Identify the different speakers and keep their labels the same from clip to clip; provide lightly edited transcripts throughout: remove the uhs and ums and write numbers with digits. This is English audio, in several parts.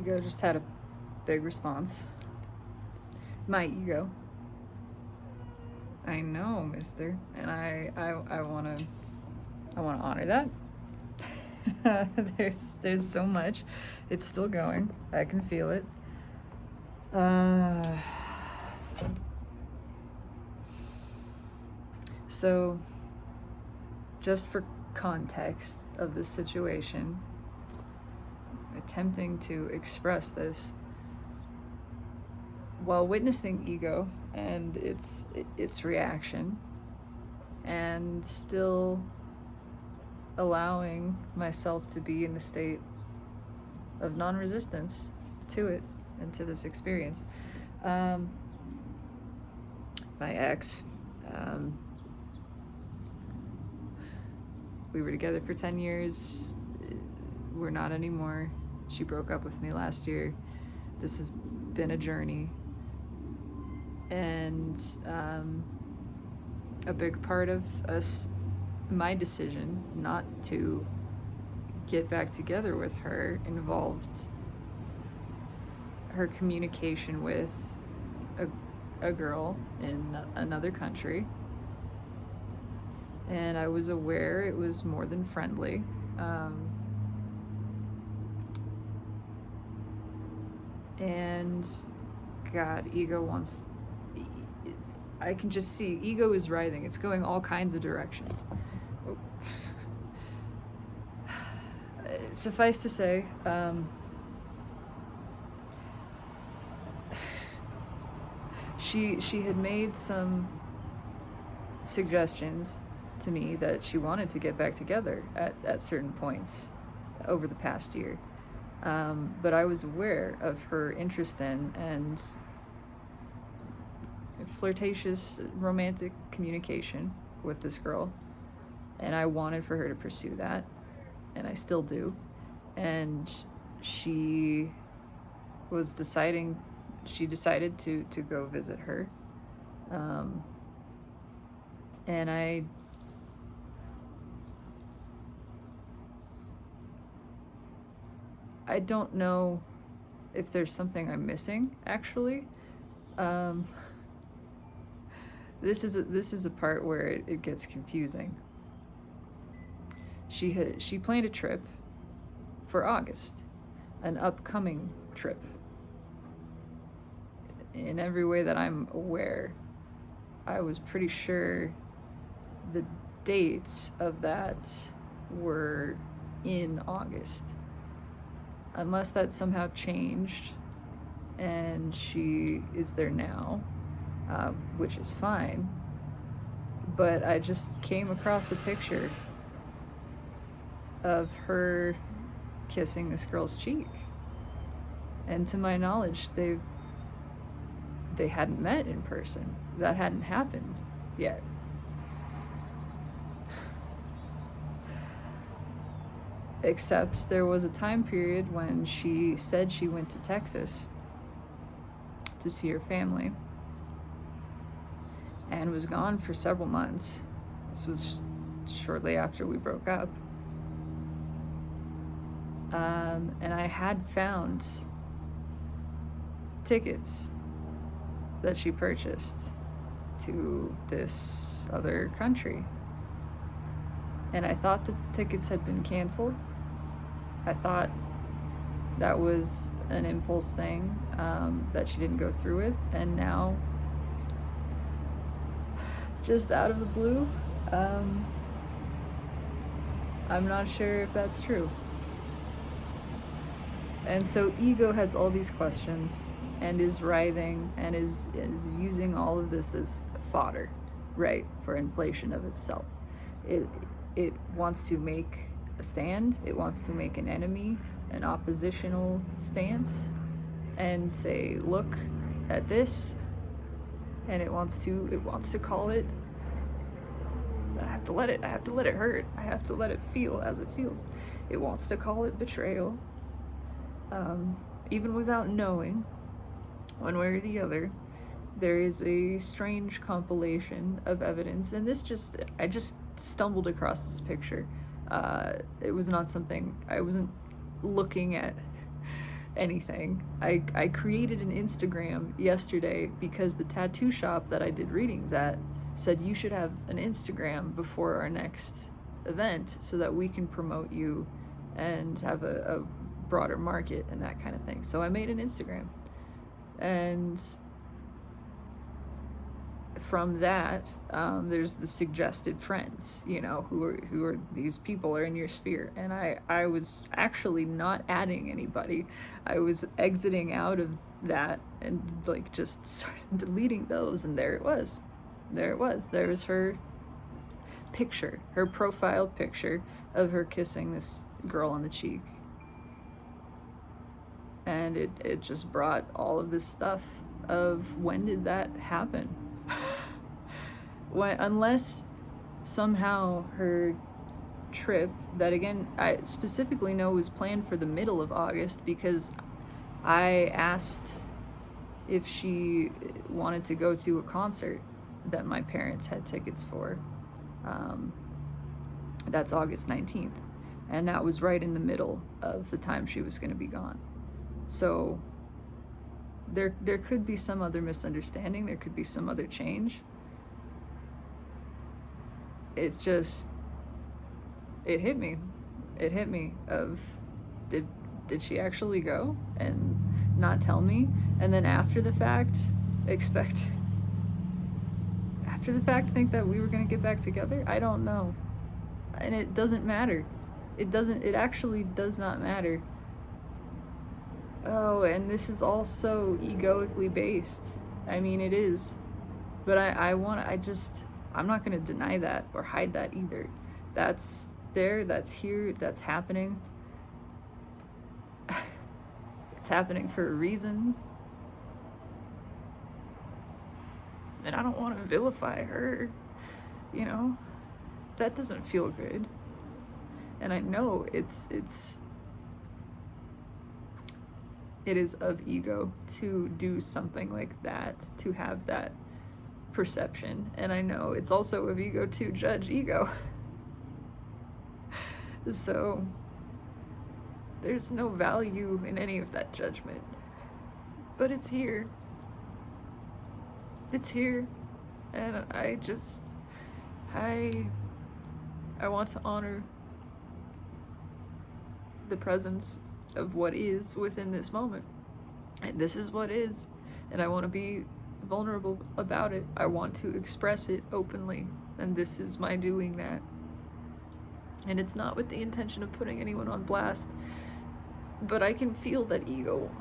Speaker 1: ego just had a big response. My ego. I know, mister. And I wanna honor that. There's so much. It's still going. I can feel it. So just for context of this situation, attempting to express this while witnessing ego and its reaction, and still allowing myself to be in the state of non-resistance to it and to this experience. My ex, we were together for 10 years. We're not anymore. She broke up with me last year. This has been a journey. And a big part of my decision not to get back together with her involved her communication with a girl in another country. And I was aware it was more than friendly. And God, ego wants... I can just see ego is writhing. It's going all kinds of directions. Suffice to say, she had made some suggestions to me that she wanted to get back together at certain points over the past year. But I was aware of her interest in and flirtatious romantic communication with this girl, and I wanted for her to pursue that, and I still do. And she decided to go visit her, and I don't know if there's something I'm missing, actually. This is a part where it gets confusing. She planned a trip for August, an upcoming trip. In every way that I'm aware, I was pretty sure the dates of that were in August. Unless that somehow changed and she is there now, which is fine. But I just came across a picture of her kissing this girl's cheek. And to my knowledge, they hadn't met in person. That hadn't happened yet. Except there was a time period when she said she went to Texas to see her family and was gone for several months. This was shortly after we broke up. And I had found tickets that she purchased to this other country. And I thought that the tickets had been canceled. I thought that was an impulse thing that she didn't go through with. And now, just out of the blue, I'm not sure if that's true. And so ego has all these questions and is writhing and is using all of this as fodder, right, for inflation of itself. It wants to make a stand. It wants to make an enemy, an oppositional stance, and say, look at this. And it wants to call it. I have to let it hurt. I have to let it feel as it feels. It wants to call it betrayal, even without knowing, one way or the other. There is a strange compilation of evidence, and I just stumbled across this picture. It was not something, I wasn't looking at anything. I created an Instagram yesterday because the tattoo shop that I did readings at said you should have an Instagram before our next event so that we can promote you and have a broader market and that kind of thing. So I made an Instagram, and from that, there's the suggested friends, you know, who are these people are in your sphere. And I was actually not adding anybody. I was exiting out of that and like just started deleting those, and there it was. There was her picture, her profile picture of her kissing this girl on the cheek. And it just brought all of this stuff of when did that happen? Unless somehow her trip, that again I specifically know was planned for the middle of August, because I asked if she wanted to go to a concert that my parents had tickets for. That's August 19th, and that was right in the middle of the time she was going to be gone. So there could be some other misunderstanding, there could be some other change. It hit me of, did she actually go and not tell me, and then after the fact think that we were going to get back together? I don't know. And it doesn't matter. It actually does not matter. Oh, and this is all so egoically based. I mean, it is. But I'm not going to deny that or hide that either. That's there, that's here, that's happening. It's happening for a reason. And I don't want to vilify her, you know? That doesn't feel good. And I know it is of ego to do something like that, to have that perception. And I know it's also of ego to judge ego. So there's no value in any of that judgment. But it's here. It's here. And I want to honor the presence of what is within this moment. And this is what is. And I want to be vulnerable about it. I want to express it openly. And this is my doing that. And it's not with the intention of putting anyone on blast. But I can feel that ego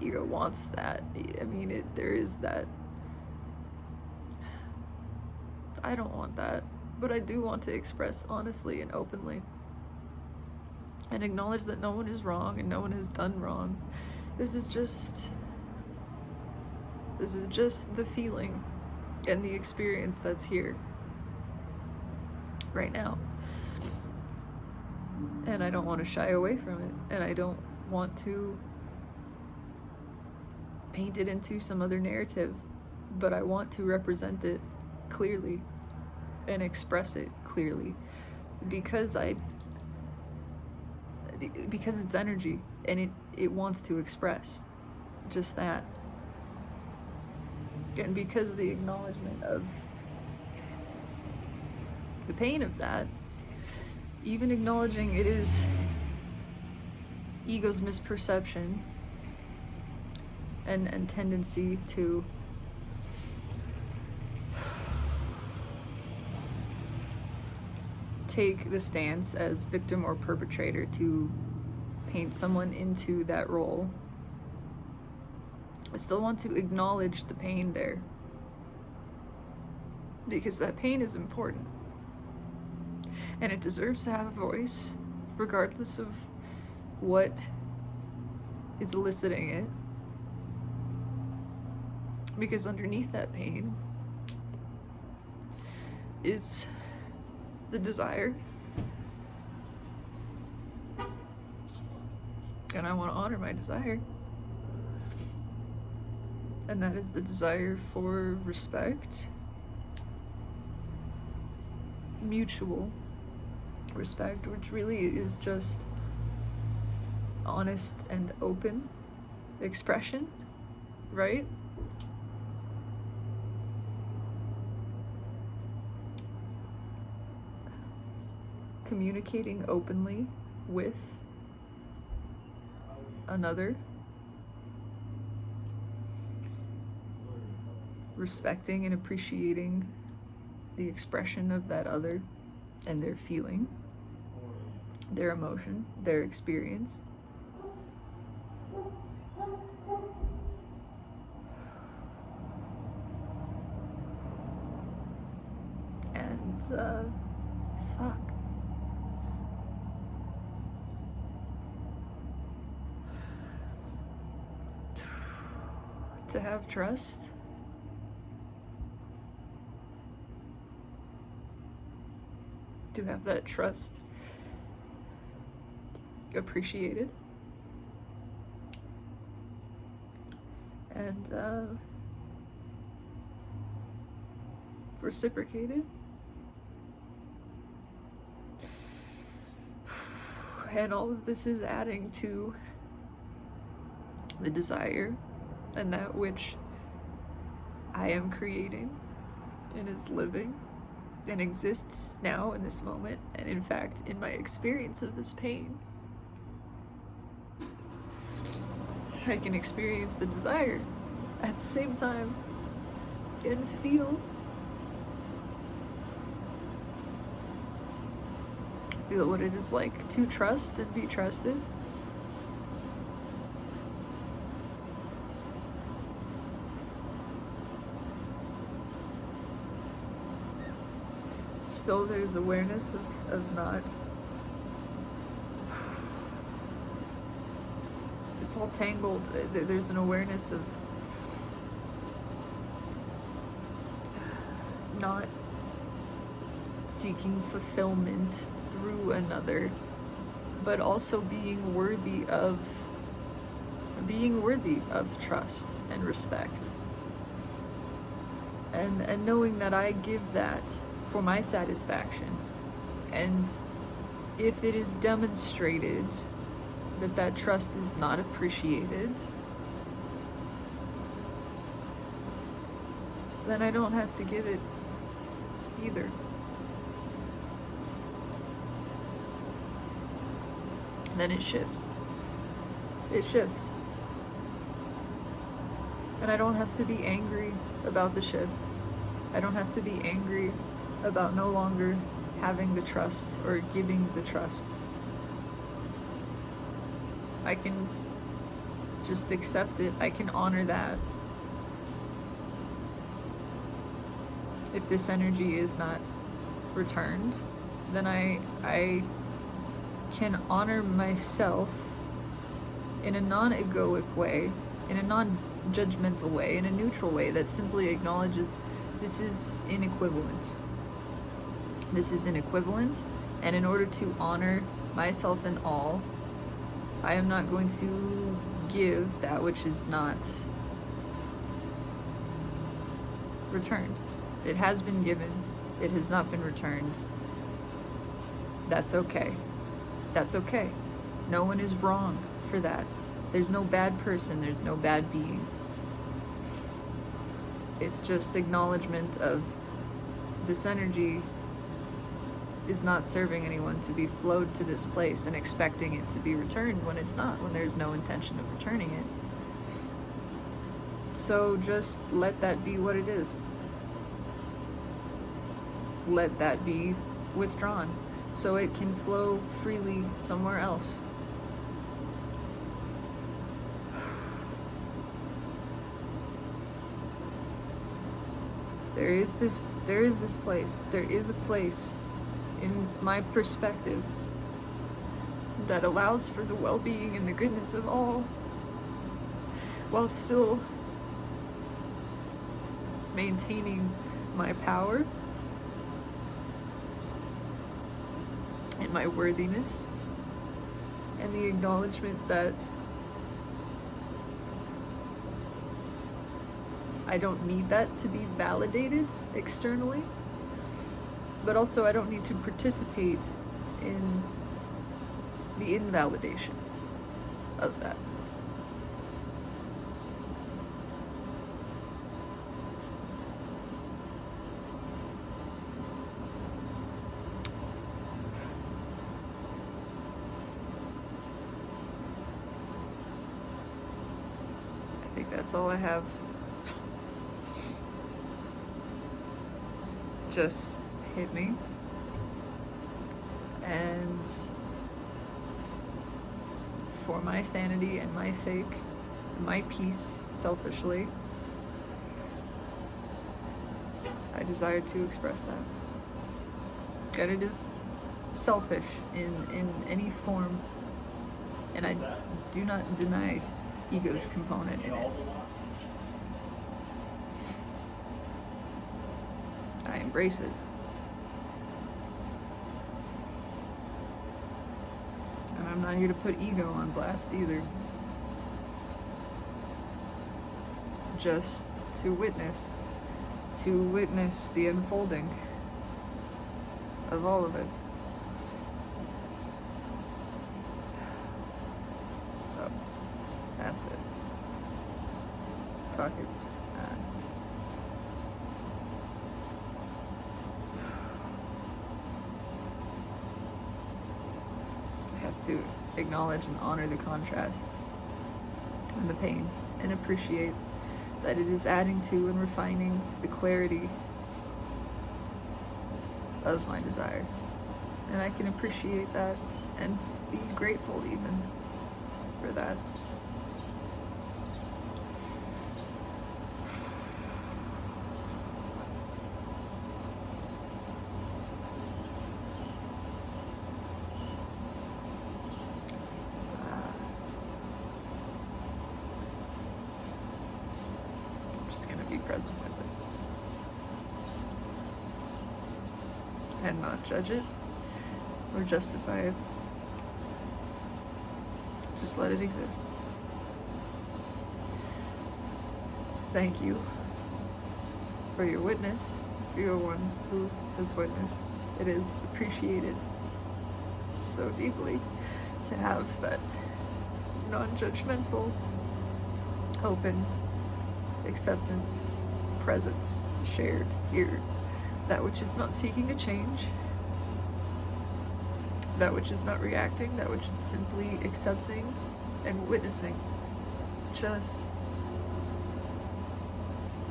Speaker 1: wants that. I mean, there is that. I don't want that. But I do want to express honestly and openly. And acknowledge that no one is wrong and no one has done wrong. This is just the feeling and the experience that's here right now. And I don't want to shy away from it. And I don't want to paint it into some other narrative. But I want to represent it clearly and express it clearly. Because it's energy, and it wants to express just that. And because the acknowledgement of the pain of that, even acknowledging it is ego's misperception and tendency to take the stance as victim or perpetrator, to paint someone into that role. I still want to acknowledge the pain there, because that pain is important and it deserves to have a voice regardless of what is eliciting it, because underneath that pain is the desire, and I want to honor my desire, and that is the desire for respect, mutual respect, which really is just honest and open expression, right? Communicating openly with another, respecting and appreciating the expression of that other and their feeling, their emotion, their experience. And, fuck. To have trust. To have that trust appreciated. And reciprocated. And all of this is adding to the desire and that which I am creating and is living and exists now in this moment, and in fact in my experience of this pain. I can experience the desire at the same time and feel what it is like to trust and be trusted. Still, there's awareness of not. It's all tangled. There's an awareness of not seeking fulfillment through another, but also being worthy of trust and respect, and knowing that I give that for my satisfaction, and if it is demonstrated that trust is not appreciated, then I don't have to give it either. Then it shifts. It shifts. And I don't have to be angry about the shift. I don't have to be angry about no longer having the trust or giving the trust. I can just accept it. I can honor that. If this energy is not returned, then I can honor myself in a non-egoic way, in a non-judgmental way, in a neutral way that simply acknowledges this is inequivalent. This is inequivalent, and in order to honor myself in all, I am not going to give that which is not returned. It has been given. It has not been returned. That's okay. That's okay. No one is wrong for that. There's no bad person. There's no bad being. It's just acknowledgement of this energy is not serving anyone to be flowed to this place and expecting it to be returned when it's not, when there's no intention of returning it. So just let that be what it is. Let that be withdrawn so it can flow freely somewhere else. There is this place. There is a place in my perspective that allows for the well-being and the goodness of all, while still maintaining my power and my worthiness, and the acknowledgement that I don't need that to be validated externally, but also I don't need to participate in the invalidation. of that. I think that's all I have. Just hit me. And for my sanity and my sake, my peace, selfishly, I desire to express that. And it is selfish in any form, and I do not deny ego's component in it. I embrace it. And I'm not here to put ego on blast either. Just to witness the unfolding of all of it. So, that's it. Fuck it. I have to acknowledge and honor the contrast and the pain and appreciate that it is adding to and refining the clarity of my desire. And I can appreciate that and be grateful even for that. Going to be present with it and not judge it or justify it. Just let it exist. Thank you for your witness. If you're one who has witnessed, it is appreciated so deeply to have that non-judgmental, open acceptance, presence shared here. That which is not seeking a change, that which is not reacting, that which is simply accepting and witnessing. Just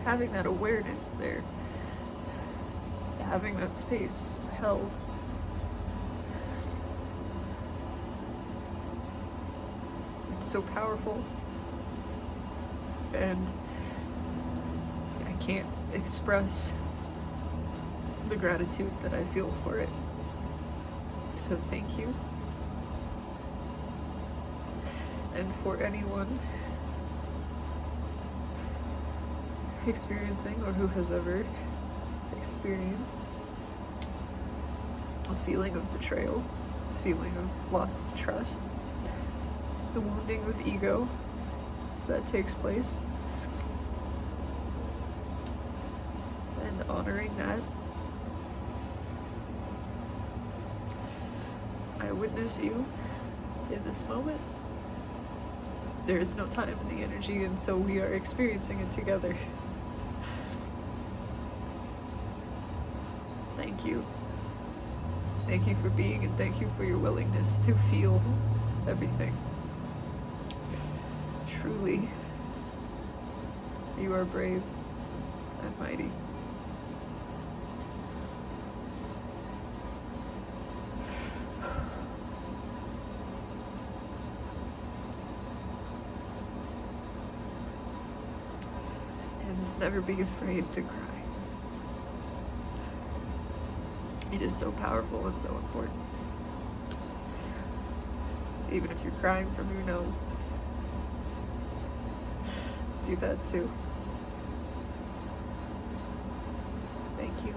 Speaker 1: having that awareness there, having that space held. It's so powerful, and can't express the gratitude that I feel for it. So thank you. And for anyone experiencing or who has ever experienced a feeling of betrayal, a feeling of loss of trust, the wounding of ego that takes place, honoring that. I witness you in this moment. There is no time in the energy, and so we are experiencing it together. Thank you. Thank you for being, and thank you for your willingness to feel everything. Truly, you are brave and mighty. Never be afraid to cry. It is so powerful and so important. Even if you're crying from your nose, do that too. Thank you.